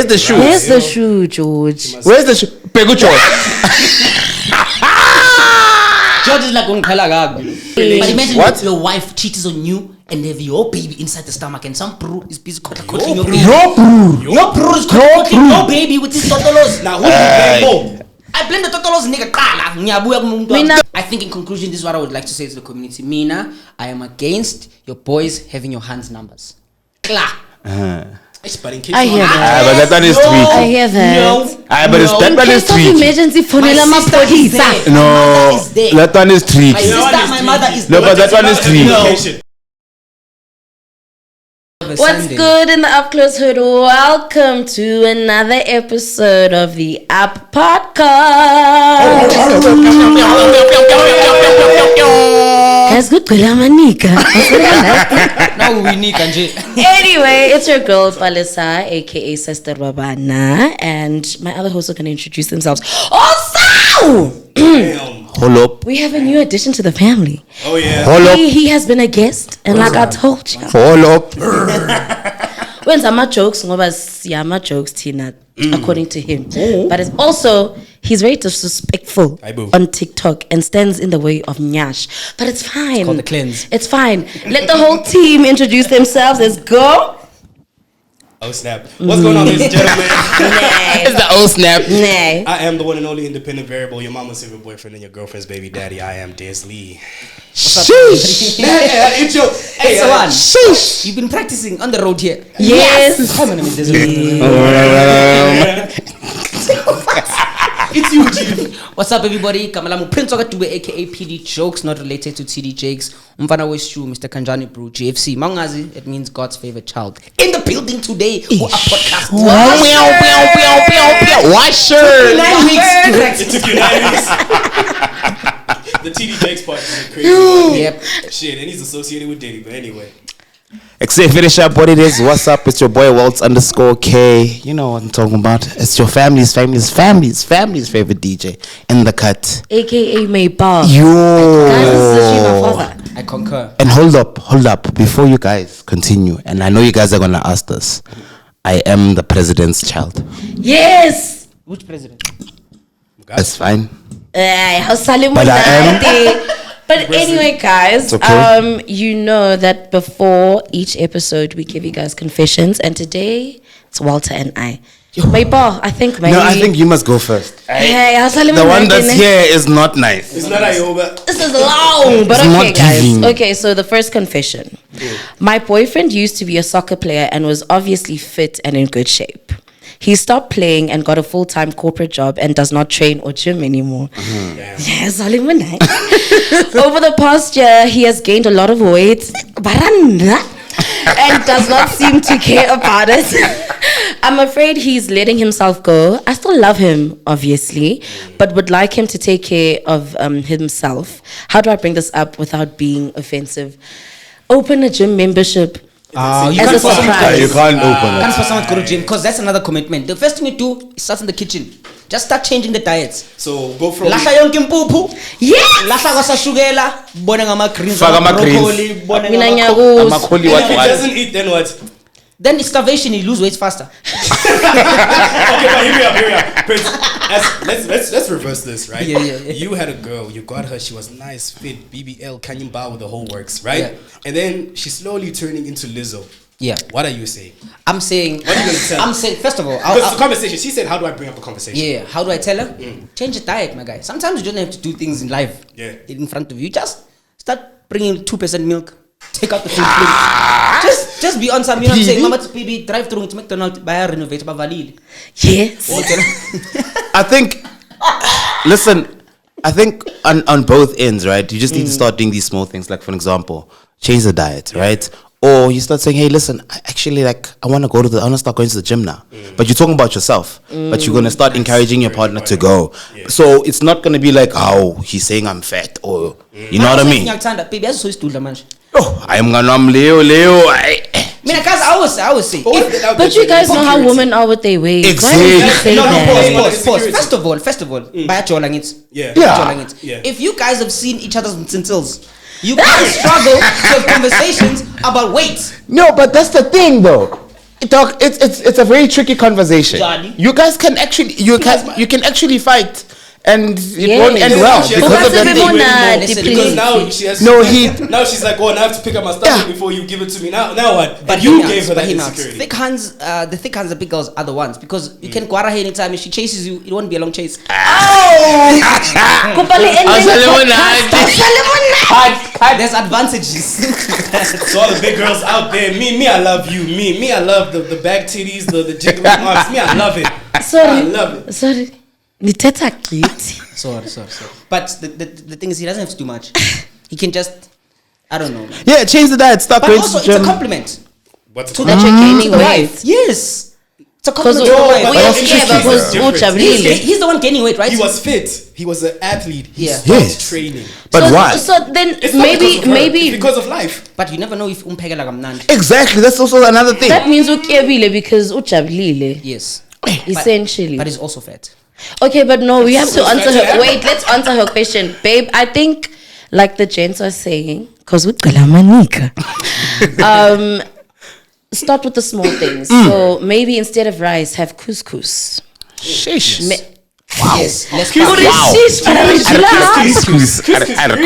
Where's the shoe? Where's the shoe, George? Where's the shoe? Pegu George. George is like but imagine What? your wife cheats on you and have your baby inside the stomach and some bro is busy cuddling your baby. Your bro. Your bro is cuddling your baby with his totolos. Now who do you blame more? I blame the totolos nigga. I think in conclusion, this is what I would like to say to the community. Mina, I am against your boys having your hands numbers. Kla. I hear that. But that one is tweaky. I hear that. But that one is tweaky. Emergency phone My la sister is mapodisa. there. No, My mother is there. that one is tricky. My sister, my mother is No, there. but that one is tricky. What's good in the Up Close Hood? Welcome to another episode of the Up Podcast. Guys, good manika. Now we need Kanje. Anyway, it's your girl Palesa, aka Sister Babana, and my other hosts are gonna introduce themselves. Also, Hold up. we have a new addition to the family. Oh yeah. Hold up. He has been a guest, and like I told you, Hold up. when some jokes, siyama jokes, Tina, according to him. But it's also, he's very disrespectful on TikTok and stands in the way of Nyash. But it's fine. It's called the cleanse. It's fine. Let the whole team introduce themselves. Let's go. Oh snap. What's going on, ladies and gentlemen? It's the old snap. Nay. I am the one and only independent variable, your mama's favorite boyfriend and your girlfriend's baby daddy. I am Des Lee. Sheesh. Intro. Hey, Sawan. Sheesh. You've been practicing on the road here. Yes. Hi, my name is Desiree. It's you, Chief. What's up, everybody? Kamalamu Prince Okatube, aka Pdjokes, not related to TDJakes. Umfana Weshu, Mr. Kanjani Bro, GFC. Mangazi, it means God's favorite child. In the building today, who are podcast. Washer. 9 weeks. It took you 9 weeks. The TD Jakes part is a crazy one. Yep. Shit, and he's associated with Diddy, but anyway. Except finish up what it is. What's up? It's your boy Waltz_K. You know what I'm talking about. It's your family's favorite DJ in the cut. AKA Maybar. Yo. Guys, this is actually my father. I concur. And hold up. Before you guys continue, and I know you guys are gonna ask this. I am the president's child. Yes. Which president? That's fine. But But anyway, guys, okay. you know that before each episode we give you guys confessions, and today it's Walter and I. Maybar, I think maybe. No, I think you must go first. Hey, The one that's here is not nice. It's not Ioba. This is long, but It's okay, not guys. giving. Okay, so the first confession. My boyfriend used to be a soccer player and was obviously fit and in good shape. He stopped playing and got a full-time corporate job and does not train or gym anymore. Yes, over the past year, he has gained a lot of weight and does not seem to care about it. I'm afraid he's letting himself go. I still love him, obviously, but would like him to take care of himself. How do I bring this up without being offensive? Open a gym membership. You As can't a force someone surprise. You can't open can't it. force someone to go to gym because that's another commitment. The first thing you do is start in the kitchen. Just start changing the diets. So go from. Lahla yonke impuphu. Yes! Lahla kwasashukela. Bone ngama greens. Faka ama greens. broccoli, bone Mina ngama nyakus. Amakholi If what he what? doesn't eat, then what? Then it's starvation, you lose weight faster. Okay, but here we are. Prince, let's reverse this, right? Yeah. You had a girl, you got her, she was nice, fit, BBL, Canyon Bar with the whole works, right? Yeah. And then she's slowly turning into Lizzo. Yeah. What are you saying? I'm saying, What are you gonna tell? I'm saying, first of all, Because the conversation, she said, how do I bring up the conversation? yeah, how do I tell her? Change the diet, my guy. Sometimes you don't have to do things in life in front of you. Just start bringing 2% milk. Take out the food, please. Just be on some, you know what I'm saying? Mama, baby, drive through to McDonald's, buy a renovate, buy Valil. Yes. I think. Listen, I think on both ends, right? You just need to start doing these small things. Like, for example, change the diet, right? Or you start saying, hey, listen, I want to start going to the gym now. But you're talking about yourself. But you're going to start encouraging your partner to go. So it's not going to be like, oh, he's saying I'm fat. Or, you know what I mean? Baby, that's so stupid, man. Oh, I'm Leo. Mina, guys, I always say. But you guys know how women are with their weight. Exactly. Why would you say that? Pause. First of all, buy a cholangit. Yeah. If you guys have seen each other's utensils, you guys struggle to have conversations about weight. No, but that's the thing, though. Dog, it's a very tricky conversation. Johnny. You guys can actually you can actually fight, and it Yes. won't end well Yes. because of that Because thing. Listen, Because now she has now she's like, oh, and I have to pick up my stuff Yeah. before you give it to me. Now what? But you him gave out, her but that him out. insecurity. Thick hands, the thick hands, the big girls are the ones because you can guara her anytime. If she chases you, it won't be a long chase. There's advantages. So all the big girls out there, me, I love you. Me, I love the back titties, the jiggling marks. Me, I love it. I love it. Sorry. Niteta kit. Sorry. But the thing is, he doesn't have to do much. He can just, I don't know. Yeah, change the diet. Start But going also, to it's gym. a compliment What's to it the, That you're gaining to the weight. wife. Yes. It's a Because compliment to the wife. He's He's the one gaining weight, right? He was fit. He was an athlete. He Yeah. stopped Yes. training. But why? So then It's not because of her, maybe it's because of life. But you never know if umpekela kamnandi. Exactly. That's also another thing. that means ukyebile because ujabulile. Yes. Essentially. But he's also fat. Okay, but no, we have to So answer that's her. it. Wait, let's answer her question, babe. I think, like the gents are saying, because manika. Start with the small things. So maybe instead of rice, have couscous. Shish. Yes. Let's Wow. Shish, but I'm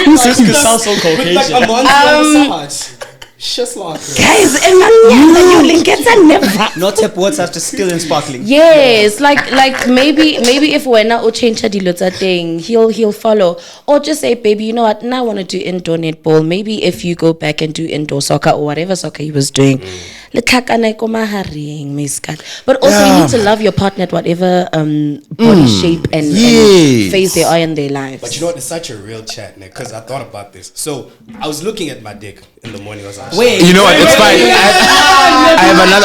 Couscous sounds so with like Caucasian. a massage. Just like Guys, never. No tap water, just still and sparkling. Yes, like maybe if Wena or change a thing, he'll follow. Or just say, baby, you know what? Now I want to do indoor netball. Maybe if you go back and do indoor soccer or whatever soccer he was doing. But also you need to love your partner at whatever body shape and phase they are in their lives. But you know what? It's such a real chat, Nick, because I thought about this. So I was looking at my dick in the morning. I was like, Wait. You know what? It's fine.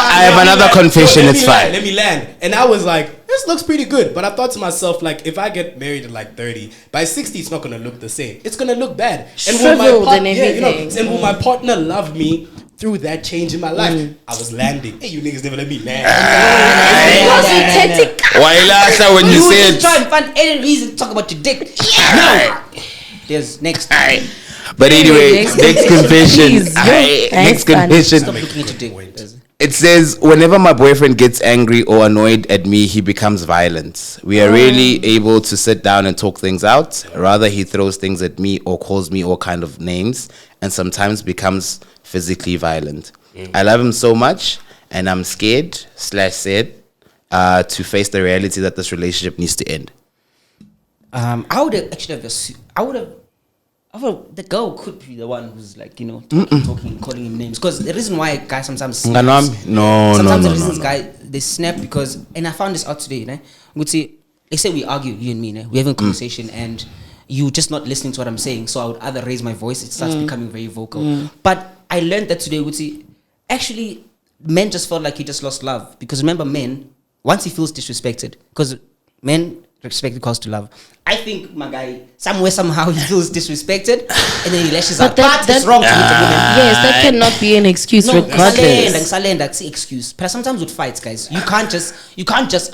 I have another confession. It's fine. Let me land. And I was like, this looks pretty good. But I thought to myself, like, if I get married at like 30, by 60, it's not going to look the same. It's going to look bad. And will my Shriveled and yeah, you know, everything. and will my partner love me through that change in my life? I was landing. Hey, you niggas never let me land. Why last time when you You said just try and find any reason to talk about your dick. No. There's next. But anyway, Next next confession. Please, Aye, thanks, Next confession. Stop looking at your dick. It says, whenever my boyfriend gets angry or annoyed at me, he becomes violent. We are rarely able to sit down and talk things out. Rather, he throws things at me or calls me all kind of names and sometimes becomes physically violent. I love him so much and I'm scared/sad to face the reality that this relationship needs to end. I would have actually have assumed. The girl could be the one who's like, you know, talking, calling him names. Because the reason why guys sometimes snap, sometimes the reasons guys they snap because, and I found this out today, you know, would say, let's say we argue, you and me, you know, we're having a conversation and you just not listening to what I'm saying, so I would either raise my voice, it starts becoming very vocal. But I learned that today, would say, actually, men just felt like he just lost love. Because remember, men, once he feels disrespected, because men respect equals to love. I think my guy, somehow he feels disrespected and then he lashes out. But that's wrong to with the women. Yes, that cannot be an excuse regardless. That's the excuse. But sometimes with fights, guys, you can't just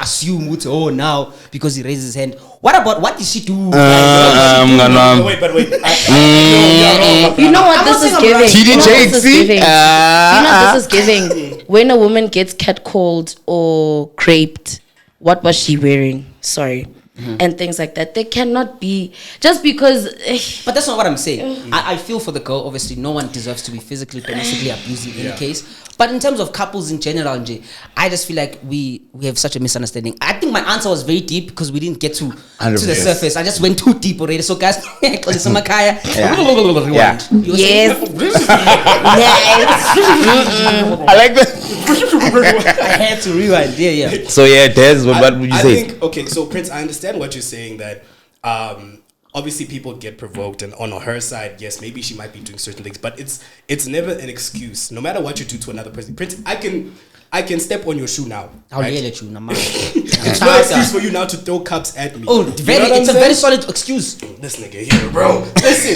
assume now because he raises his hand. What did she do? Wait. You know what I'm this not is saying I'm giving? right. You know what this is TDJXC? giving? You know what this is giving? When a woman gets catcalled or craped, what was she wearing? Sorry. And things like that. They cannot be just because. But that's not what I'm saying. I feel for the girl. Obviously, no one deserves to be physically, domestically abused in any case. But in terms of couples in general, I just feel like we have such a misunderstanding. I think my answer was very deep because we didn't get to the surface. I just went too deep already. So guys, rewind. Yes. I like that. I had to rewind. Yeah. So yeah, Des, what would you say? Okay, so Prince, I understand what you're saying that obviously people get provoked and on her side, yes, maybe she might be doing certain things, but it's never an excuse. No matter what you do to another person. Prince, I can step on your shoe now. I'll right? yell at you. It's no excuse for you now to throw cups at me. Oh, it's a very solid excuse. This nigga here, bro. Listen.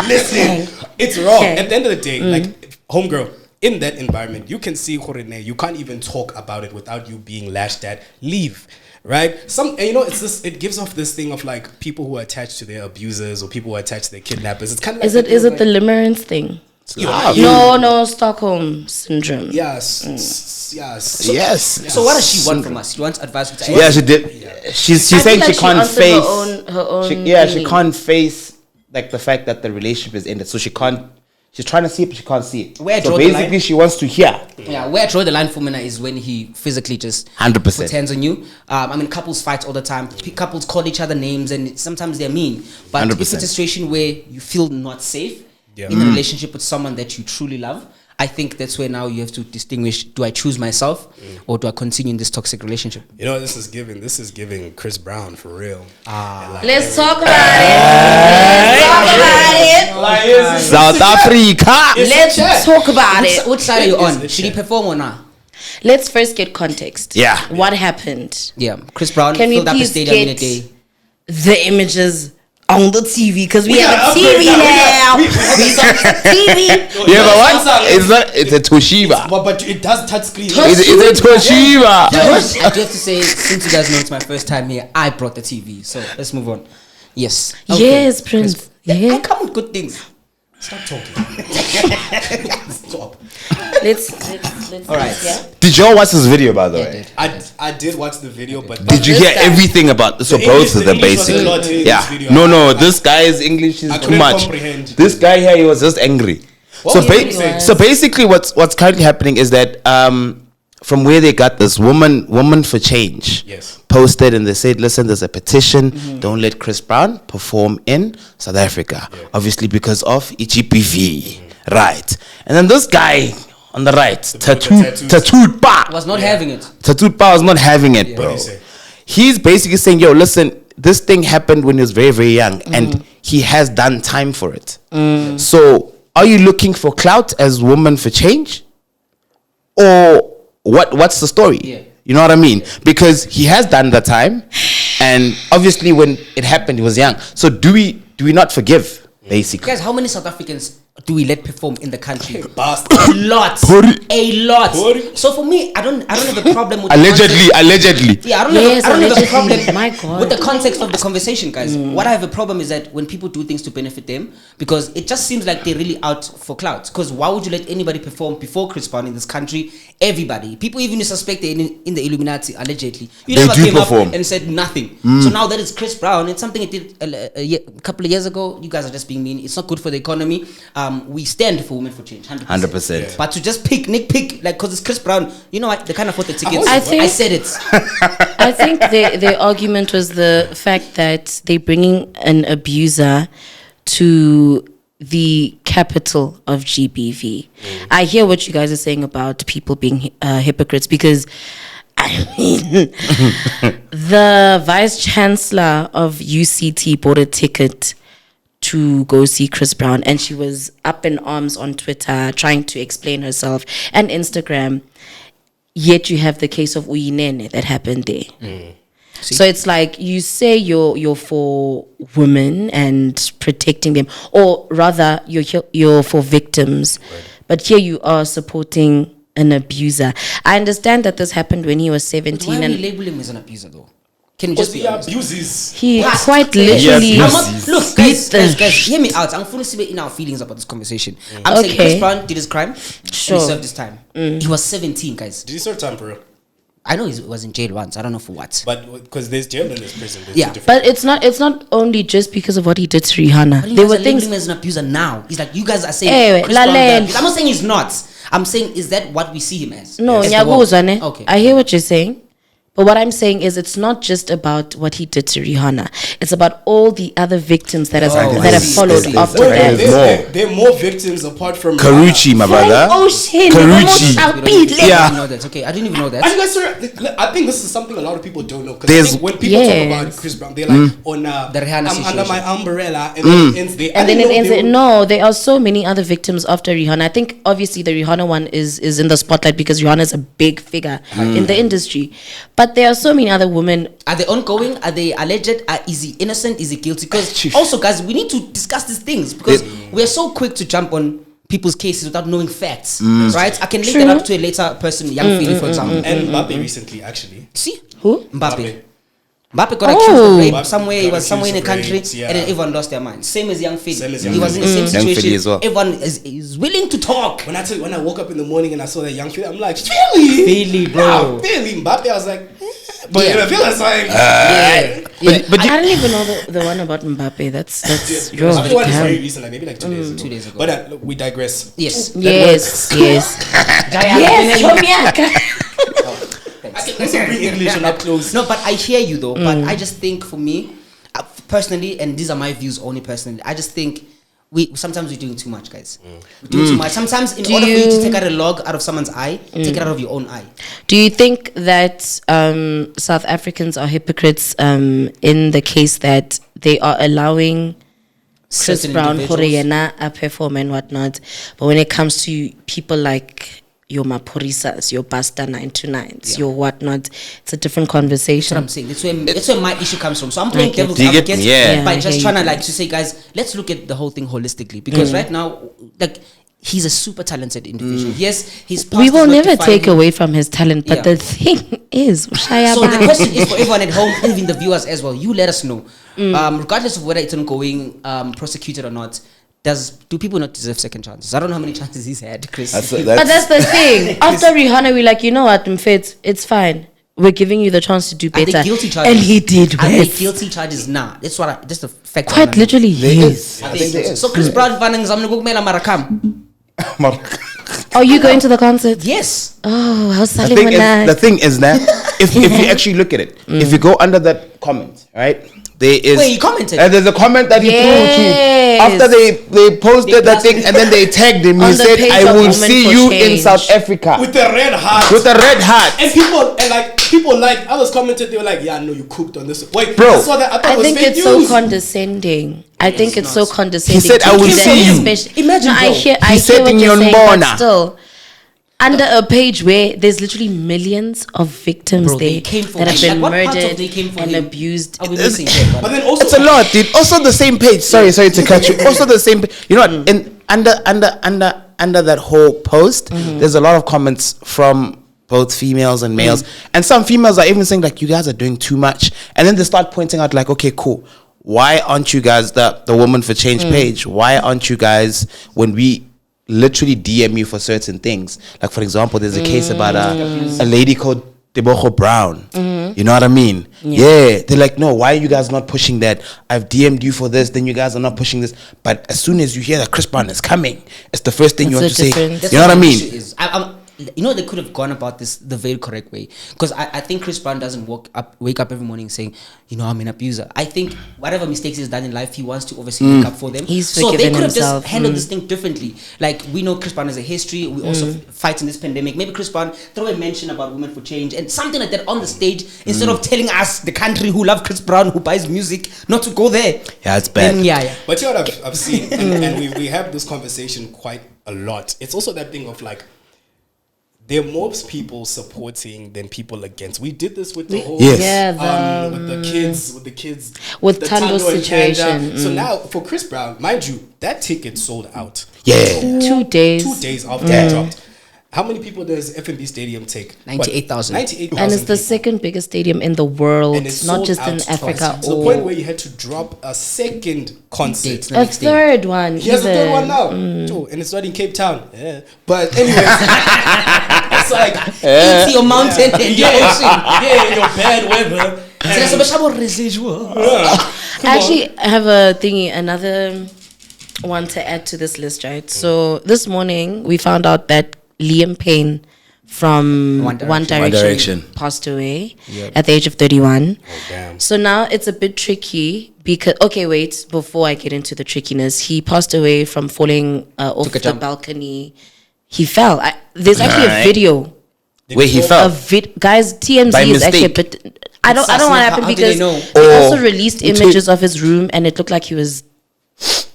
Listen. It's wrong. At the end of the day, like homegirl, in that environment, you can see you can't even talk about it without you being lashed at. Leave. Right? It gives off this thing of like people who are attached to their abusers or people who are attached to their kidnappers. It's kind of like Is it the limerence thing? No, Stockholm syndrome. Yes. Yes. So what does she want from us? She wants advice. Yeah, she did. She's I saying feel she like can't answered face. her own she feeling. can't face like the fact that the relationship is ended. So she can't. She's trying to see it, but she can't see it. Where I so draw the basically, line- she wants to hear. Yeah, where I draw the line for Mina is when he physically just 100%. puts hands on you. I mean, couples fight all the time. Couples call each other names, and sometimes they're mean. But if 100%. it's a situation where you feel not safe Yeah. in a relationship with someone that you truly love, I think that's where now you have to distinguish: do I choose myself, or do I continue in this toxic relationship? You know, this is giving Chris Brown for real. Let's talk about it. South Africa. Let's talk about it. Which side are you Is on? the Should he shit. perform or not? Let's first get context. Yeah. What happened? Yeah, Chris Brown Can we filled up the please stadium in a get day. the images on the TV? Because we gotta have a upgrade TV that. now. We We got a TV. Yeah, but what? It's not. It's a Toshiba. But it does touch screen. It's a Toshiba. I do have to say, since you guys know it's my first time here, I brought the TV. So let's move on. Yes. Yes, Prince. I Yeah. come with good things. Stop talking. Stop. Let's All right. Yeah. Did y'all watch this video, by the Yeah, way? I did watch the video, but Did you this hear guy- everything about this? So The both of English- them, the English was a basically. lot in this Yeah. video. No. This guy's English is I too couldn't much. comprehend. This guy here, he was just angry. So, was he saying? so basically, what's currently happening is that from where they got this woman for change, Yes. posted, and they said, listen, there's a petition. Don't let Chris Brown perform in South Africa, obviously because of EGPV, right? And then this guy on the right, tattooed pa, Was not having it. tattooed pa was not having it, What bro. did he say? He's basically saying, yo, listen, this thing happened when he was very, very young, and he has done time for it. So, are you looking for clout as woman for change, or what's the story? Yeah. You know what I mean? Because he has done the time, and obviously when it happened, he was young. So do we not forgive? Basically, Guys, how many South Africans do we let perform in the country? Bastard. A lot. Puri. A lot. Puri. So for me, I don't have a problem with allegedly. Yeah, I don't Yes, have a allegedly. problem My God. with the context of the conversation, guys. What I have a problem is that when people do things to benefit them, because it just seems like they're really out for clout. Because why would you let anybody perform before Chris Brown in this country? Everybody, people even suspect they're in the Illuminati, allegedly. You They never do came perform. up and said nothing. So now that it's Chris Brown, it's something it did a couple of years ago. You guys are just being mean. It's not good for the economy. We stand for Women for Change, 100%. 100%. But to just pick, like, because it's Chris Brown, you know what? They can't afford the tickets. I think- I said it. I think their argument was the fact that they're bringing an abuser to the capital of GBV. I hear what you guys are saying about people being hypocrites, because I mean, the vice chancellor of UCT bought a ticket to go see Chris Brown, and she was up in arms on Twitter trying to explain herself and Instagram. Yet you have the case of Uyinene that happened there. So it's like you say you're for women and protecting them, or rather you're for victims, but here you are supporting an abuser. I understand that this happened when he was 17, Why are we and label him as an abuser, though? Can you just be honest? abuses. he Yes. quite literally Yes. Look, beat guys, hear me out. I'm fully in our feelings about this conversation. I'm saying Okay. Chris Brown did his crime. Sure. And he served his time. He was 17, guys. Did you serve time for real? I know he was in jail once. I don't know for what. But because there's jail and there's prison. There's Yeah, two different- But it's not only just because of what he did to Rihanna. But you There guys were are labeling things. him as an abuser now. He's like, you guys are saying Hey, Chris Brown is an Lalela. abuser. I'm not saying he's not. I'm saying, is that what we see him as? No, As the world? Nyaguzwa, ne? Okay. I hear what you're saying. But what I'm saying is it's not just about what he did to Rihanna. It's about all the other victims that have followed there's after more. that. There are more victims apart from Karuchi, my brother. Ocean, Karuchi. I didn't Yeah. know that. Okay, I didn't even know that. I think, I think this is something a lot of people don't know. Because There's- when people Yes. talk about Chris Brown, they're like, oh, nah, The Rihanna I'm under situation. my umbrella. And then it ends there. I And then didn't it know ends. they were- No, there are so many other victims after Rihanna. I think obviously the Rihanna one is in the spotlight because Rihanna is a big figure in the industry. But there are so many other women. Are they ongoing? Are they alleged? Is he innocent? Is he guilty? Because also, guys, we need to discuss these things because we are so quick to jump on people's cases without knowing facts, right? I can link that up to a later person, young Philly, for example. And Mbappe recently, actually. See Who? Mbappe. Mbappe got accused of rape Mbappe somewhere. He got was somewhere in a accused of country, rapes, yeah. and then everyone lost their mind. Same as young Philly. Same as He young was in the same Young Philly situation. as well. Everyone is willing to talk. When I woke up in the morning and I saw that young Philly, I'm like, Philly, bro. Nah, Philly, Mbappe. I was like, but Yeah. in a Villa, it's like, But I don't even know the one about Mbappe. That's the other one is very damn. recent, like maybe like 2 days ago. 2 days ago. But look, we digress. Yes. Yes, yes. Yes, Chomiaka. Let's bring English and up close. No, but I hear you though. But I just think for me, personally, and these are my views only personally, I just think sometimes we're doing too much, guys. We're doing too much. Sometimes in order for you to take out a log out of someone's eye, take it out of your own eye. Do you think that South Africans are hypocrites in the case that they are allowing Chris Certain Brown, individuals. Horiana, perform and whatnot, but when it comes to people like your Maporisas, your Basta 929s, your whatnot, it's a different That's what conversation. I'm saying. That's where my issue comes from. So I'm playing get devil's it. Do you get advocate me? Yeah. by Yeah, I just hear trying to you. like to say, guys, let's look at the whole thing holistically. Because right now, like, he's a super talented individual. Yes, his past We does will not never define take him. away from his talent, but Yeah. the thing is, So the Shaya question is for everyone at home, even the viewers as well. You let us know, regardless of whether it's ongoing, prosecuted or not. Do people not deserve second chances? I don't know how many chances he's had, Chris. but that's the thing. After Rihanna, we're like, you know what, Mfit, it's fine. We're giving you the chance to do Are they better. guilty charges? And he did Are they well. guilty charges? Nah, that's the fact. Quite literally, yes. I think there is. So Chris Brown vanning zamne kumela marakam. Are you going to the concert? Yes. Oh, how's the Salim thing, on is, that? the thing is that if you actually look at it, if you go under that comment, right, there is. Wait, he commented? And there's a comment that he threw Yes. to after they posted that blasted thing and then they tagged him. On He the said, page "I of will Women see for you in Change. South Africa With the red heart. with a red hat." And people like others commented, they were like, yeah, I know you cooked on this. Wait, Bro. I saw that. I thought I it was think fake it's so news. condescending. I think it's so not. condescending. He said, to "I will do that, see you." especially- Imagine, No, I bro. hear He said what in you're your saying, but Mbona. still, under a page where there's literally millions of victims Bro, they there came for that have him. been Like, what parts of murdered they came for and him? abused. Are we missing here? But then also, It's a lot, dude. Also the same page. Sorry to cut you. Also the same. You know what? In under that whole post, there's a lot of comments from both females and males, and some females are even saying like, "You guys are doing too much," and then they start pointing out like, "Okay, cool. Why aren't you guys the Women for Change page? Why aren't you guys when we literally DM you for certain things? Like for example, there's a case about a lady called Deboho Brown. You know what I mean? Yeah. They're like, no, why are you guys not pushing that? I've DM'd you for this, then you guys are not pushing this. But as soon as you hear that Chris Brown is coming, it's the first thing you want It's to a say. different- That's You know what I my mean? issue is. You know, they could have gone about this the very correct way, because I think Chris Brown doesn't wake up every morning saying, you know, I'm an abuser. I think whatever mistakes he's done in life, he wants to obviously make up for them. He's so they forgiven could have himself. just handled this thing differently. Like, we know Chris Brown has a history. We also fight in this pandemic. Maybe Chris Brown throw a mention about Women for Change and something like that on the stage, instead of telling us, the country who love Chris Brown, who buys music, not to go there. Yeah, it's bad. Then, yeah. But you know what I've seen, and we have this conversation quite a lot. It's also that thing of like, there are more people supporting than people against. We did this with the whole Yes. Yeah, with the kids With the Tando's Tando and situation. Tanda. So now for Chris Brown, mind you, that ticket sold out. Yeah. 2 days. 2 days after it dropped. How many people does FNB Stadium take? 98,000. 98,000. And it's the people. second biggest stadium in the world, And it's not sold just out in twice. Africa. To the point where you had to drop a second concert. Dates the a next day. third one. He has a third even. one now, too, and it's not in Cape Town. Yeah. But anyways, it's like It's your mountain and your ocean. yeah, in your bad weather. So that's a special residual. I actually have another one to add to this list, right? So this morning we found out that Liam Payne from One One Direction. Direction, passed away at the age of 31. damn. So now it's a bit tricky because, okay, wait, before I get into the trickiness, he passed away from falling off Took a the jump. balcony. He fell. There's actually a Right. video. Where he fell. Guys, TMZ By is actually a mistake. bit. I don't want to How happen do they because know? they Or- also released images of his room and it looked like he was.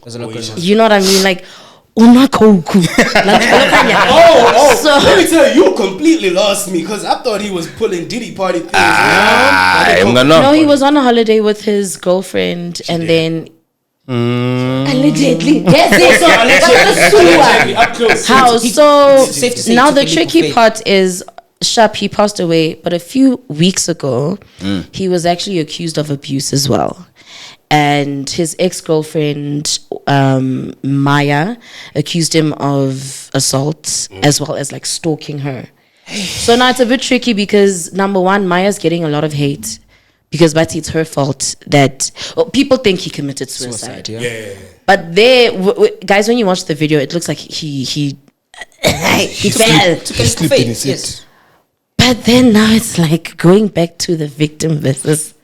There's a lot going on. You know what I mean? Like, unakoku. Oh, So- let me tell you, you completely lost me because I thought he was pulling Diddy party things. I'm gonna No, he was on a holiday with his girlfriend and then. Allegedly. Yes, Allegedly, up close. How? So safe to say now he the took a leap of tricky faith. part is Sharp, he passed away, but a few weeks ago, he was actually accused of abuse as well. And his ex-girlfriend, Maya, accused him of assault as well as like stalking her. So now it's a bit tricky because number one, Maya's getting a lot of hate because but it's her fault that people think he committed suicide. Yeah. But there, guys, when you watch the video, it looks like he fell. To slipped in his seat. But then now it's like going back to the victim versus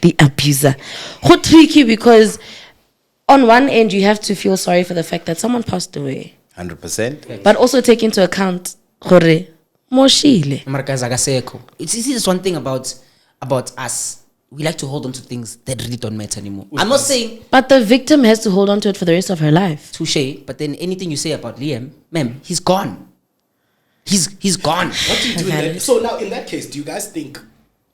the abuser. How tricky, because on one end you have to feel sorry for the fact that someone passed away, 100%. but also take into account gore moshile. It's this one thing about us. We like to hold on to things that really don't matter anymore. I'm not saying But the victim has to hold on to it for the rest of her life. touche, but then anything you say about Liam, ma'am, he's gone. He's gone. What do you do in that? So now, in that case, do you guys think,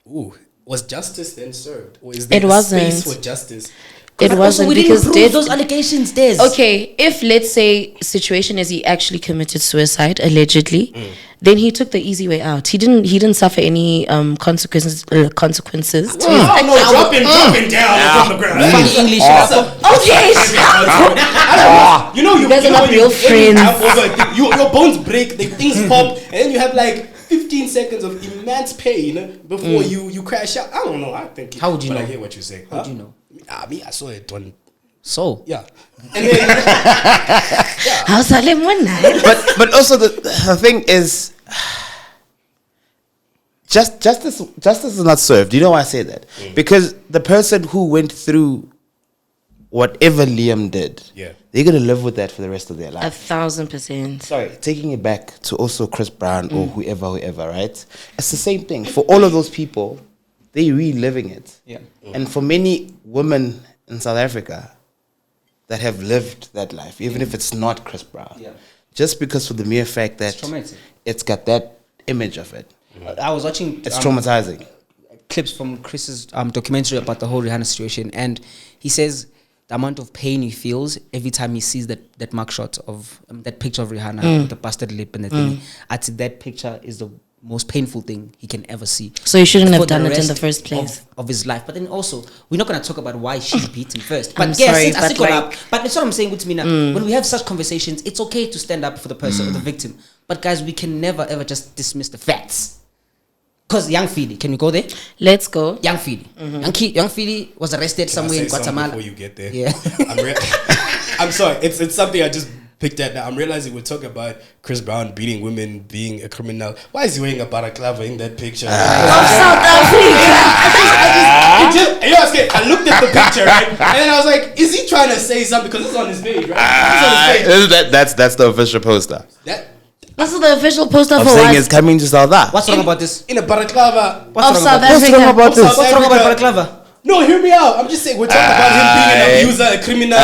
was justice then served, or is there It a wasn't. space for justice? It But also, wasn't we didn't because prove death. those allegations. Des. Okay, if let's say situation is he actually committed suicide allegedly, then he took the easy way out. He didn't suffer any consequences. To his Oh no, dropping down from the ground. Funny English. Okay. You know, You guys are not when real when friends. have over, your bones break, the things pop, and then you have like 15 seconds of immense pain before you crash out. I don't know. I think. How would you but know? I hear what you're saying. How do you know? Me, I saw it on. So Yeah, and then How's that one night? But also the thing is, justice is not served. You know why I say that? Because the person who went through whatever Liam did, they're gonna live with that for the rest of their life. 1,000%. Sorry, taking it back to also Chris Brown or whoever, right? It's the same thing for all of those people. They reliving it. Yeah. And for many women in South Africa that have lived that life, even if it's not Chris Brown, just because for the mere fact that traumatic. it's got that image of it, I was watching it's traumatizing. clips from Chris's documentary about the whole Rihanna situation, and he says the amount of pain he feels every time he sees that mugshot of that picture of Rihanna with the busted lip and the thing. I'd say that picture is the most painful thing he can ever see. So you shouldn't For have done it in rest the first place. of his life. But then also, we're not going to talk about why she beat him first. But I'm yes, sorry, since I but stick it like- up, but that's what I'm saying with Mina. When we have such conversations, it's okay to stand up for the person or the victim. But guys, we can never ever just dismiss the facts. Because Young Philly, can we go there? Let's go. Young Philly. Young Philly was arrested somewhere in Guatemala. Before you get there, Yeah. I'm sorry. It's something I just picked at now. I'm realizing we're talking about Chris Brown beating women, being a criminal. Why is he wearing a balaclava in that picture? South Africa. I looked at the picture, right? And then I was like, is he trying to say something? Because it's on his page, right? It's on his page. That's the official poster. This is the official poster I'm for saying what? it's coming to South Africa. What's wrong about this? In a balaclava. Of South What's Africa. wrong about this? What's wrong about balaclava? No, hear me out. I'm just saying we're talking about him being an abuser, a criminal.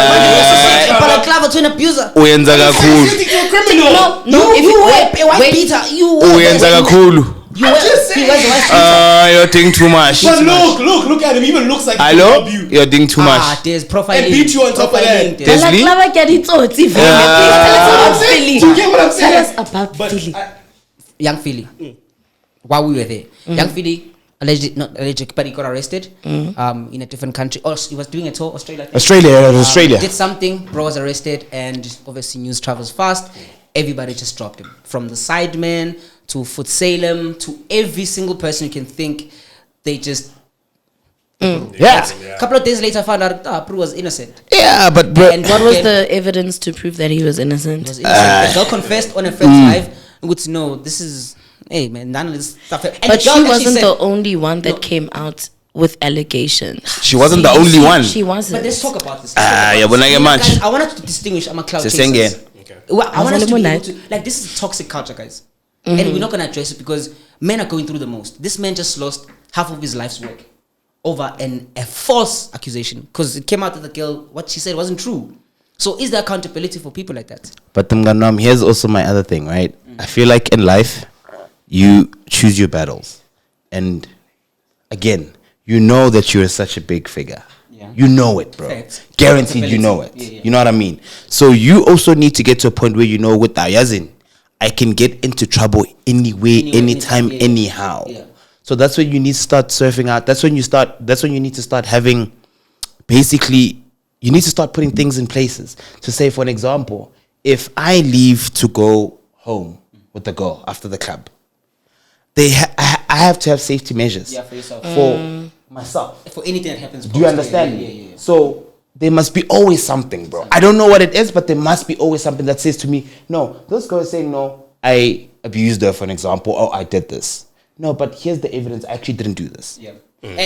Balaclava to an abuser. Uyenza kakhulu. He's a criminal. No, if you you were a white wait. beater. You Uyenza kakhulu. You were just he was a white beater. You're doing too much. But look at him. He even looks like he Hello? can rob you. You're doing too much. There's profiling. And beat you on top of that. There's Leslie? Balaclava get it all. Please tell us about Philly. Do you get what I'm saying? Tell us about But Philly. Young Philly. While we were there, Young Philly not alleged, but he got arrested in a different country. Or he was doing a tour, Australia. I think. Australia. Did something, bro was arrested, and obviously news travels fast. Everybody just dropped him. From the sidemen to Foot Salem to every single person you can think, they just. Yeah. A couple of days later, I found out Prue was innocent. Yeah, but bro, And What was again, the evidence to prove that he was he innocent? was innocent. The girl confessed on her friend's live. And would know this is. Hey man, none of this stuff. And But the girl she actually wasn't said- the only one that No. came out with allegations. she wasn't the only one. She wasn't. But let's talk about this. Yeah, when I get much. Guys, I wanted to distinguish. I'm a cloud chaser. Sesenge. Well, I want us to be able Lemonade. to, like, this is toxic culture, guys. And we're not going to address it because men are going through the most. This man just lost half of his life's work over a false accusation because it came out that the girl, what she said wasn't true. So is there accountability for people like that? But Mganam, here's also my other thing, right? I feel like in life, you choose your battles. And again, you know that you're such a big figure. Yeah. You know it, bro. Facts. Guaranteed you know it. Yeah. You know what I mean? So you also need to get to a point where you know with Ayazin, I can get into trouble anywhere, anytime, anyhow. Yeah. So that's when you need to start surfing out. That's when you need to start having, basically, you need to start putting things in places. To say, for an example, if I leave to go home with the girl after the club, I have to have safety measures. Yeah, for yourself. For myself. For anything that happens. Do you understand Yeah. me? So there must be always something, bro. I don't know what it is, but there must be always something that says to me, no, this girl is saying, no, I abused her, for an example, or I did this. No, but here's the evidence. I actually didn't do this. Yeah.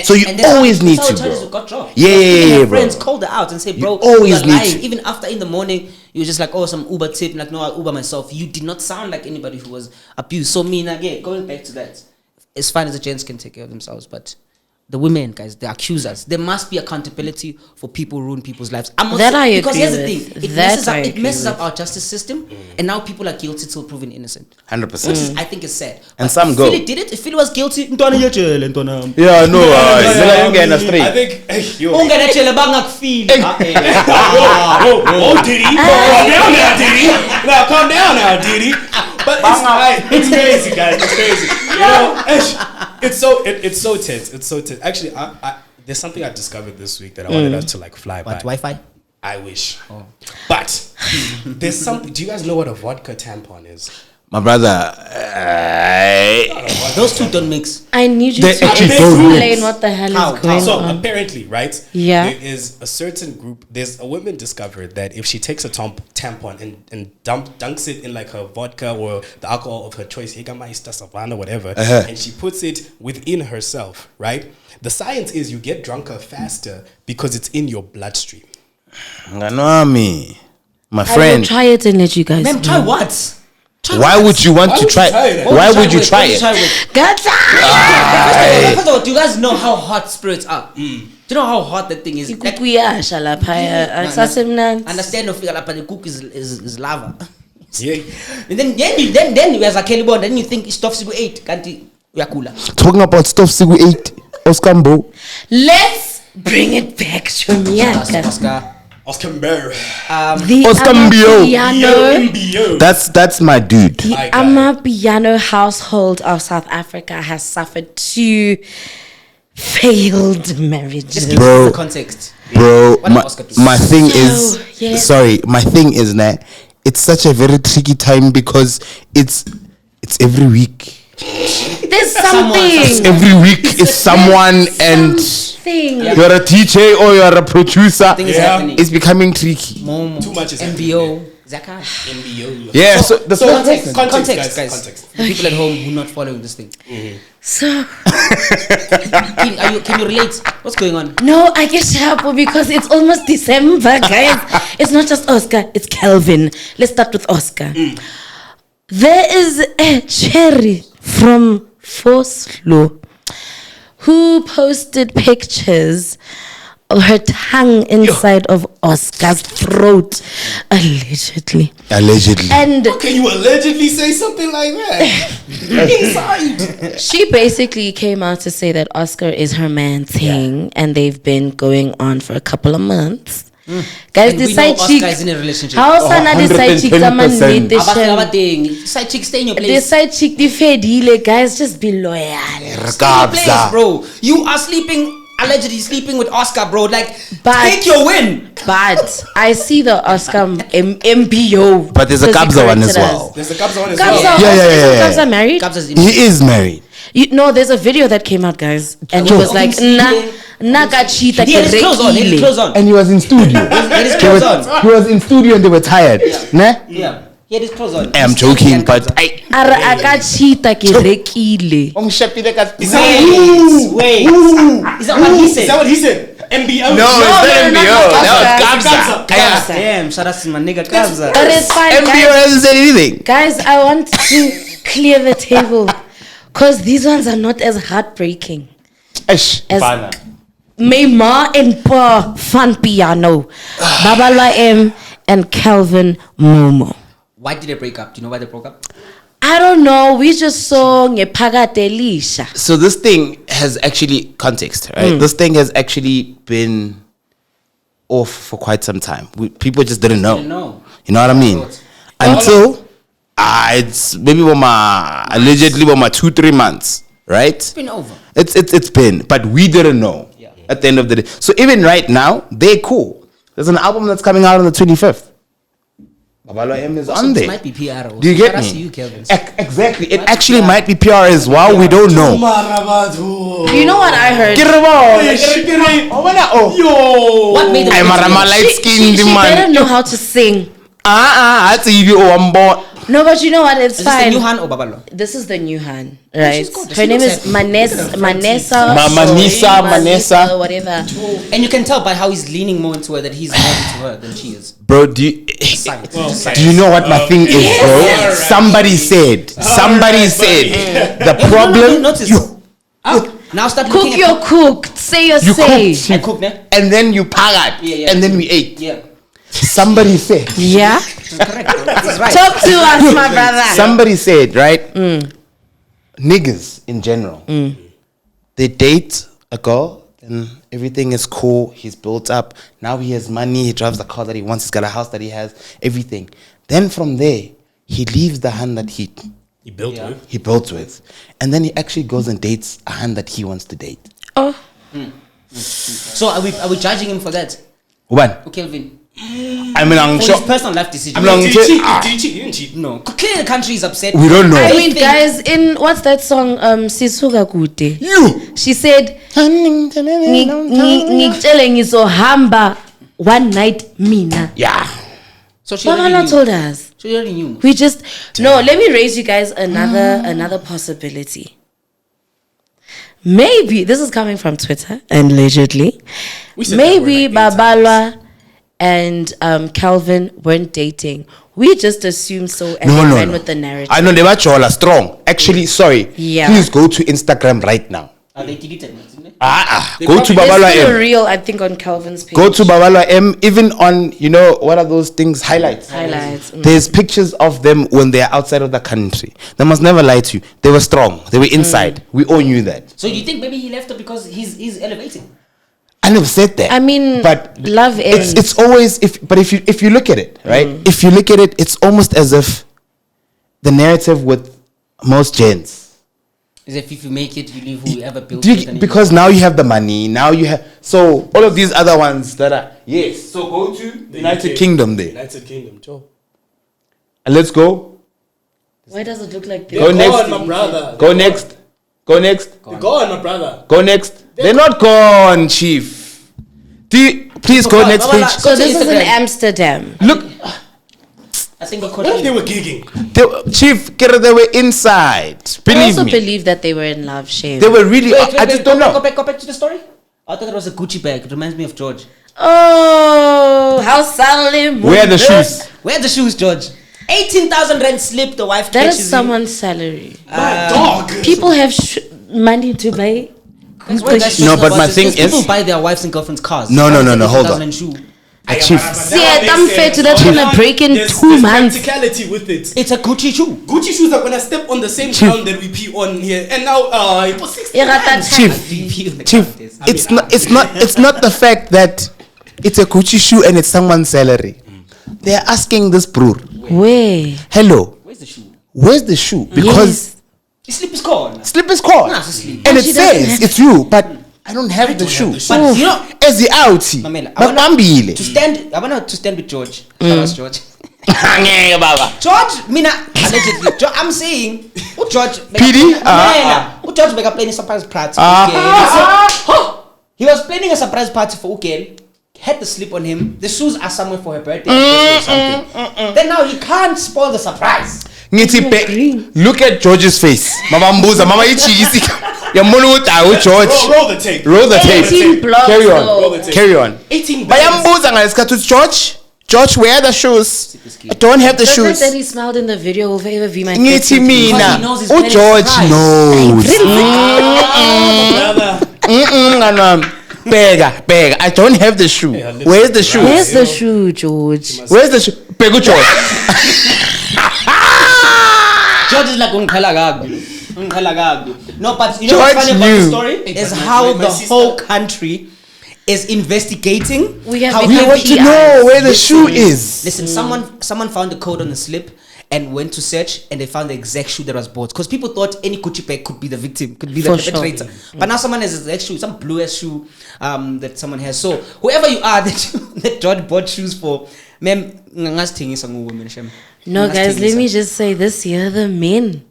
So you always need to, bro. bro. Yeah, bro. friends called her out and say, bro, You always you're need lying. to. Even after in the morning, you were just like, oh, some Uber tip. Like, no, I Uber myself. You did not sound like anybody who was abused. So me, again, going back to that, as fine as the gents can take care of themselves, but the women, guys, the accusers, there must be accountability for people who ruin people's lives. I'm not That I because agree here's the with. thing, That it messes I up our justice system, and now people are guilty till proven innocent. 100%. I think it's sad. And But some if go. Philly did it. If Philly was guilty, ntwana ye jail, ntwana. Yeah, no, you get I straight. think, yo. Ungena jail bangakufili. Oh, Diddy. Calm down now, Diddy. Now, calm down now, Diddy. But it's crazy, guys. It's crazy. You know, it's so tense. It's so tense. Actually, there's something I discovered this week that I wanted us to like fly by. What, Wi-Fi? I wish. But there's something. Do you guys know what a vodka tampon is? My brother, Those two don't mix. I need you They to actually explain don't. what the hell How? is going So on. apparently, right? Yeah. There is a certain group. There's a woman discovered that if she takes a tampon and dunks it in like her vodka or the alcohol of her choice, Jägermeister, Savannah, whatever, and she puts it within herself, right? The science is you get drunker faster because it's in your bloodstream. Nganwami, my I will friend. try it and let you guys Ma'am, know. try what? Why would you want to try? Why would you try it? Gotcha! First of all, do you guys know how hot spirits are? Do you know how hot that thing is? Like, Ikukuyasha laphaya akusasemnandi. understand of the cook is lava. Yeah. And then you as a Kelly Bond, then you think stuff sigu 8 kanti uyakula. Talking about stuff Sigu 8, Oskambo. Let's bring it back to Miaka. Oscar. Bear. The Oscar Mbio. Amapiano, That's my dude. the My guy. Amapiano household of South Africa has suffered 2 failed marriages. Bro. The context. Bro, What did Oscar do? my thing So, is yeah. sorry, my thing is that it's such a very tricky time because it's every week. There's something. Every week is someone and Something. you're a DJ or you're a producer. Thing is happening. It's becoming tricky. Momo, Too much is MBO. Zaka. MBO. Yeah, so the first Context, Context, guys. context. The people at home who are not following this thing. So Can you relate? What's going on? no, I get sharp because it's almost December, guys. It's not just Oscar, it's Kelvin. Let's start with Oscar. There is a cherry from Foslo who posted pictures of her tongue inside of Oscar's throat, allegedly. And Can you allegedly say something like that? Inside. she basically came out to say that Oscar is her man thing, and they've been going on for a couple of months. Guys, And the we know side Oscar chick. is in a relationship. How sana the side chick 110%. Abading. Side chick, stay in your The place. side chick, the fedile, guys, just be loyal. Stay in your place, bro. You are allegedly sleeping with Oscar, bro. Like, But- take your win. But I see the Oscar MBO. But there's a because he Kabza one corrected as well. us. There's a Kabza one as Kabza, well. Yeah. Kabza married? Kabza's in. He is married. There's a video that came out, guys, and he was like, naga cheetah He had his clothes on. He had his clothes on. And he was in studio. He had his clothes on. He was in studio and they were tired. Nah? Yeah. He had his clothes on. I'm joking, but Ara aka cheetah ke rekile. Is that Wait. Is that what he Is that said? what he said? MBO. No, it's not MBO. Kabza. That was Kabza. Damn, shout out to my nigga Kabza. But it's fine, MBO guys. hasn't said anything. Guys, I want to clear the table because these ones are not as heartbreaking as Maymar and Pa Fun Piano, Babalwa M and Kelvin Momo. Why did they break up? Do you know why they broke up? I don't know. We just saw Ngepagatelisha. So this thing has actually context, right? This thing has actually been off for quite some time. People just didn't know. Didn't know. You know what I mean? Thought. Until It's maybe allegedly 2-3 months, right? It's been over. It's been, but we didn't know at the end of the day. So even right now, they're cool. There's an album that's coming out on the 25th. Babalwa M is on there. It might be PR. Also. Do you get Shout out me? to you, Kelvin. Exactly. It actually might be PR as well. We don't know. You know what I heard? What made the She better know how to sing. That's a UV No, but you know what? It's Is this the fine. new Han or Babalwa? This is the new Han, right? she's good. Her She name looks is happy. Manessa, whatever. And you can tell by how he's leaning more into her that he's more into her than she is. Bro, do you know what my thing is, bro? Alright. Somebody said the You problem. notice. Now start Cook looking your cook. Say your You say. cooked. I cook, ne? And then you pagat, Yeah. and then we ate. Yeah. Somebody said. Yeah. Correct. Bro. That's right. Talk to us, my brother. Somebody said, right? Niggas in general, they date a girl, and everything is cool. He's built up. Now he has money. He drives the car that he wants. He's got a house that he has. Everything. Then from there, he leaves the hand that he built with, and then he actually goes and dates a hand that he wants to date. Oh. So are we judging him for that? One. Kelvin. I mean, I'm For sure. his personal life decision. I'm not- Did he cheat? Did he cheat? He didn't cheat. No. Clearly the country is upset. We don't know. I I mean, think- guys, in what's that song? Sisuka Kude. You. She said, "Ngitshele ngizohamba one night mina." Yeah. So she already Babalwa knew. told us. She already knew. We just no. Let me raise you guys another possibility. Maybe this is coming from Twitter and allegedly. We said that Maybe word like 8 Babalwa and Kelvin weren't dating. We just assumed so and No. ran with the narrative. I know they were chola strong. Actually, sorry. Yeah. Please go to Instagram right now. Are they deleted? Isn't it? Go to There's Babalwa still a M. reel, I think, on Kelvin's page. Go to Babalwa M. Even on, what are those things? Highlights. highlights. There's pictures of them when they're outside of the country. They must never lie to you. They were strong. They were inside. We all knew that. So you think maybe he left her because he's elevating? I never said that. I mean, but love ends. it's always if you look at it, right? If you look at it, it's almost as if the narrative with most gents. Is if you make it, you leave whoever built Do it. you- and because now you have the money. Now you have all of these other ones that are yes. So go to the United UK. Kingdom there. United Kingdom, Joe. And let's go. Why does it look like They're this? Go next. gone, my brother. Go next. Go next. They're gone, my brother. Go next. They're not gone, Chief. Please go Babalwa, next Babalwa. page. So Go to this is in Instagram. Amsterdam. Look, I think we caught What if they him. were gigging? Chief, they were inside. I Believe also me. believe that they were in love. Shame. They were really. Wait, I just don't go know. back to the story. I thought it was a Gucci bag. It reminds me of George. Oh, how solemn. Where are the shoes? Where are the shoes, George? 18,000 rand slip. The wife That catches is someone's salary. My dog. People have money to buy. That's what that's No, talking but about my is thing people is- buy their wives and girlfriends cars. No, Why is it hold 18,000 on. and shoe? Chief. See, I'm fair to that gonna break in 2 months. Practicality with it. It's a Gucci shoe. Gucci shoes are gonna step on the same ground that we pee on here, and now it was 60 rand. Chief, it's not the fact that it's a Gucci shoe and it's someone's salary. They're asking this brewer, Where? hello, Where's the shoe? where's the shoe? Because The slip is gone. slip is called. Nah, it's a slip. And But it she doesn't says have- it's you, but I don't have the shoe. But you know, As the outie, Mamela, but I bambile. want to stand with George. Shout out George. Ngeke baba. George, mina allegedly. I'm saying, George. PD? George was planning a surprise party. He was planning a surprise party for Ukel. Had the slip on him. The shoes are somewhere for her birthday or something. Then now he can't spoil the surprise. Ngithi look at George's face. Mama mbuza, mama ichikisi. Yambona ukuthi awu George. Roll the tape. Roll the tape. 18 blocks. Carry on. though. Roll the tape. Carry on. 18 bags. Bayambuza ngesikhathi uthi George, where are the shoes? I don't have the The fact shoes. that he smiled in the video will forever be my Ngithi favorite. mina. Because he knows his Oh parents' George surprise. knows. Brother. Ngana. Bega. I don't have the shoe. Where's the shoe? Where's the shoe, George? Where's the shoe? Pegu George. George is like ungiqhela kabi. No, but you know George what's funny about knew. the story is but how my the sister- whole country is investigating. We have how become We want to PIs. know where the shoe Listen, is. Listen, someone found the code on the slip, and went to search, and they found the exact shoe that was bought. Because people thought any Gucci bag could be the victim, could be the For sure. perpetrator. But now someone has the exact shoe, some blue ass shoe that someone has. So whoever you are that George bought shoes for, ma'am, No, guys, let me just say this year, the men,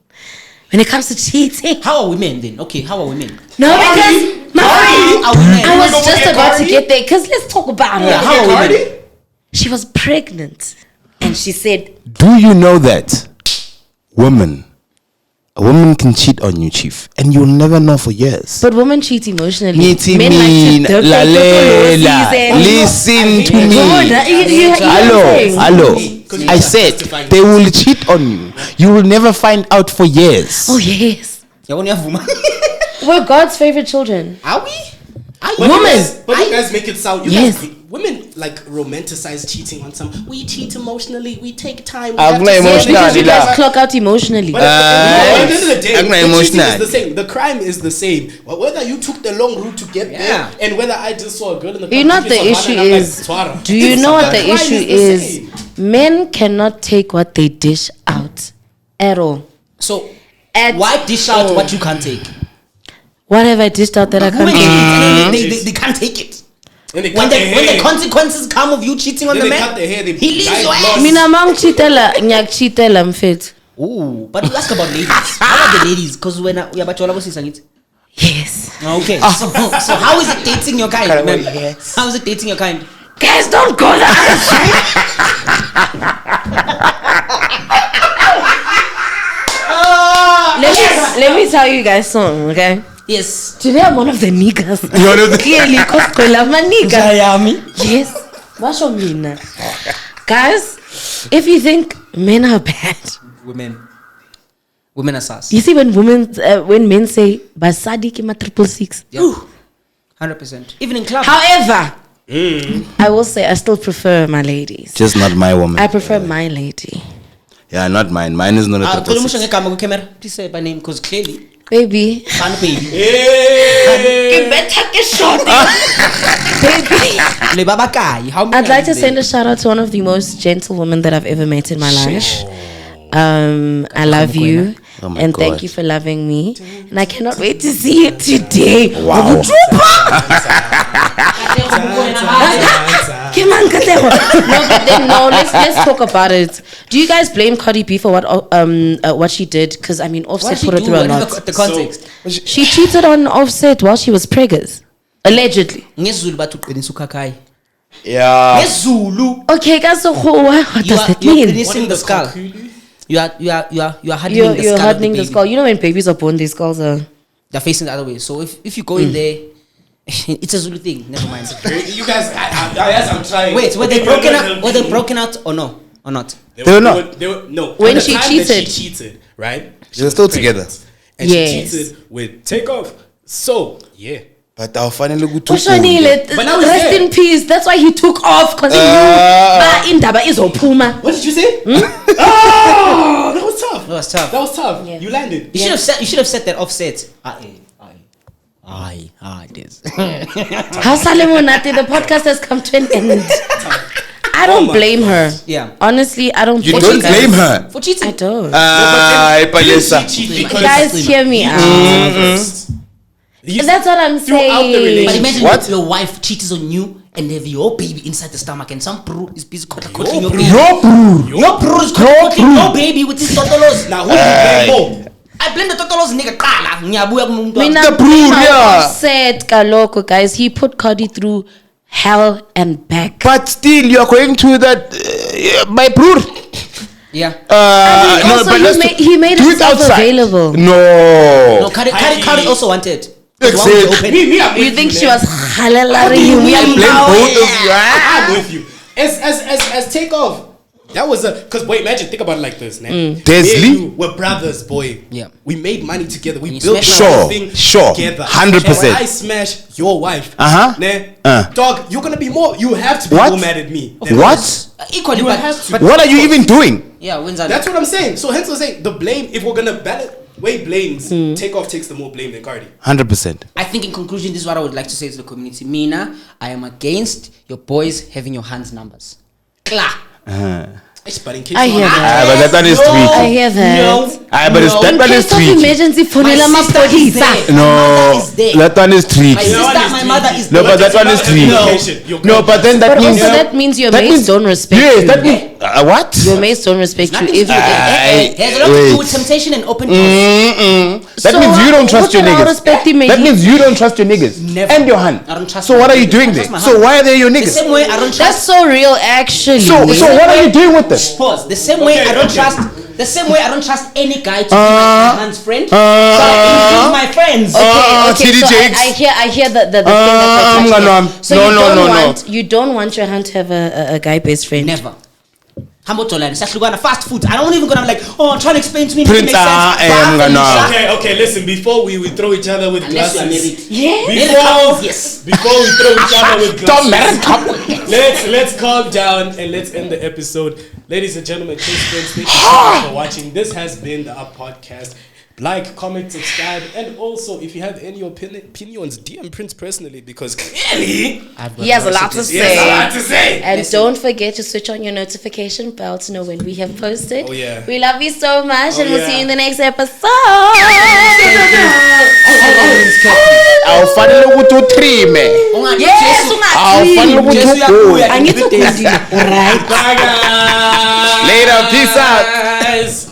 when it comes to cheating. How are women then? Okay, how are women? No, because How are women? I was just about to get there. Because let's talk about her. How are women? She was pregnant. And she said, Do you know that a woman can cheat on you, Chief, and you'll never know for years? but women cheat emotionally. Nitty Men mean, like to la lela. season. Listen to me. Hello. I said they will cheat on you. You will never find out for years. Oh, yes. You only have women. We're God's favorite children. Are we? But Women. you guys make it sound. Yes. Women like romanticize cheating on some. We cheat emotionally. We take time. We I'm have not to Yes, emotional. because you Dila. guys clock out emotionally. But at the end of the day, I'm not the cheating emotional. is the same. The crime is the same. Whether you took the long route to get there, and whether I just saw a girl in the You know what the issue is? Do you know what the issue is? Men cannot take what they dish out at all. So At why dish out all. what you can't take? What have I dished out that I can't Women, take? they can't take it. And they When cut the their hair. consequences come of you cheating on Then the they man, cut their hair, they he leaves dye your blonde. ass. Mina mangchitela ngiyakchitela mfethu. Ooh, but you ask about ladies. How about the ladies? Because when we are about to it. Yes. Okay. So how is it dating your kind, man? How is it dating your kind? Guys, don't go there. Let me tell you guys something, okay? Yes. Today I'm one of the niggas. You're one of the- Clearly, because I love my nigga. Miami. Yes. What's your mean? Guys, if you think men are bad, Women are sus. you see when men say basadi ki ma 666. Yeah. 100%. Even in club. However, I will say I still prefer my ladies. Just not my woman. I prefer my lady. Yeah, not mine. Mine is not a Tell triple me six. camera. Please say my name because clearly, Baby. fun baby. You better take a shot. Baby. Le baba kai. How many I'd like to are send there? a shout out to one of the most gentle women that I've ever met in my life. I love you. Oh my And God. thank you for loving me. And I cannot wait to see you today. Wow. No, let's talk about it. Do you guys blame Cardi B for what she did? Because I mean, Offset What put her she do? through a What is lot. the context? She cheated on Offset while she was preggers, allegedly. Ngezulu bathu qinisa ukhakai. Yeah. Ngezulu. Okay, guys. So what does that You're mean? finishing the skull. You are hardening You're the skull. hardening of the baby. skull. You know when babies are born, their skulls are. They're facing the other way. So if you go in there, it's a Zulu thing. Never mind. You guys, I'm trying. Wait, were they broken out? Were they broken out or no? Or not? They were not. They were no. When At the she time that cheated. she cheated, right? They were still together. And Yes. she cheated with Takeoff. So yeah. But I'll finally go to Ushanile, But now he's rest dead. in peace. That's why he took off because he knew. But indaba izophuma. What did you say? Oh, that was tough. That was tough. That was tough. Yeah. You landed. You should have set that offset. Aye, it is. How Salemonate, the podcast has come to an end. I don't blame her. Yeah. Honestly, I don't You blame don't her. blame her. For cheating. I don't. Palesa. She cheated because Guys, hear me out. That's what I'm Throughout the saying. But relationship. imagine What? your wife cheats on you and they have your baby inside the stomach and some pru is busy cuddling your baby. Your bro. Your pru is cuddling your baby with his totolos. Now who do you blame more? I blame the totolos nigga qala. Ngiyabuya kumuntu. Mina The proof, yeah. said Kaloko, guys. He put Cardi through hell and back. But still, you are going to that my bro. Yeah. I mean, also, he made do it himself outside. available. No. No, Kari also wanted. Exactly. The one with the open- You think she was halallaring Me, him? I Blame both of you. I'm with you. As Takeoff. That was because wait, imagine, think about it like this, man. Desley? We're brothers, boy. Yeah. We made money together. We You built smash Sure, everything sure. together. 100%. And when I smash your wife, Uh-huh. dog, you're gonna be more. You have to be What? more mad at me. than What? us. Equally, You but, have to. but What are you even doing? yeah, when's that? That's what I'm saying. So hence I'm saying the blame. If we're gonna weight blames, Takeoff takes the more blame than Cardi. 100%. I think in conclusion, this is what I would like to say to the community. Mina, I am against your boys having your hands numbers. Klar. But in case I hear that. But that one is tweaky. I hear that. But it's that one is Case of tweaky. emergency, phonela My sister is maphodisa. there. No, My mother is there. that one is tricky. My mother is No, there. but that one is tricky. No, but then that But means also that means your that mates means- don't respect Yes, you. that means what? Your mates don't respect you. If you It has a lot to do with temptation and open doors. That means you don't trust your niggas. That means you don't trust your niggas Never. and your hand. I don't trust So my what are you niggas. doing I there? trust my So hand. why are they your The niggas? same way I don't that's trust. so real, actually. So what are you doing with this? Pause. The same way I don't trust. The same way I don't trust any guy to be my man's friend. So I include my friends. Okay, so TDJs. I hear the thing that you're touching on. So no. You don't want your hand to have a guy best friend. Never. Humble tolerance. Fast food. I don't even gonna like. Oh, I'm trying to explain to me. Prince, Okay, listen. Before we throw each other with Unless you are glasses. married. Yeah. Yes. Before we throw each other with Don't glasses, let's calm down and let's end the episode. Ladies and gentlemen, close friends, thank you so much for watching. This has been the Up Podcast. Like, comment, subscribe, and also if you have any opinions, DM Prince personally because clearly He has a lot to he has a lot to say. And don't forget to switch on your notification bell to know when we have posted. Oh, yeah. We love you so much, Oh, and we'll yeah. see you in the next episode. Awufanele ukuthi utrime. Yes, Awufanele ukuthi ugoye. I need to go. Right. Bye guys. Later, peace out.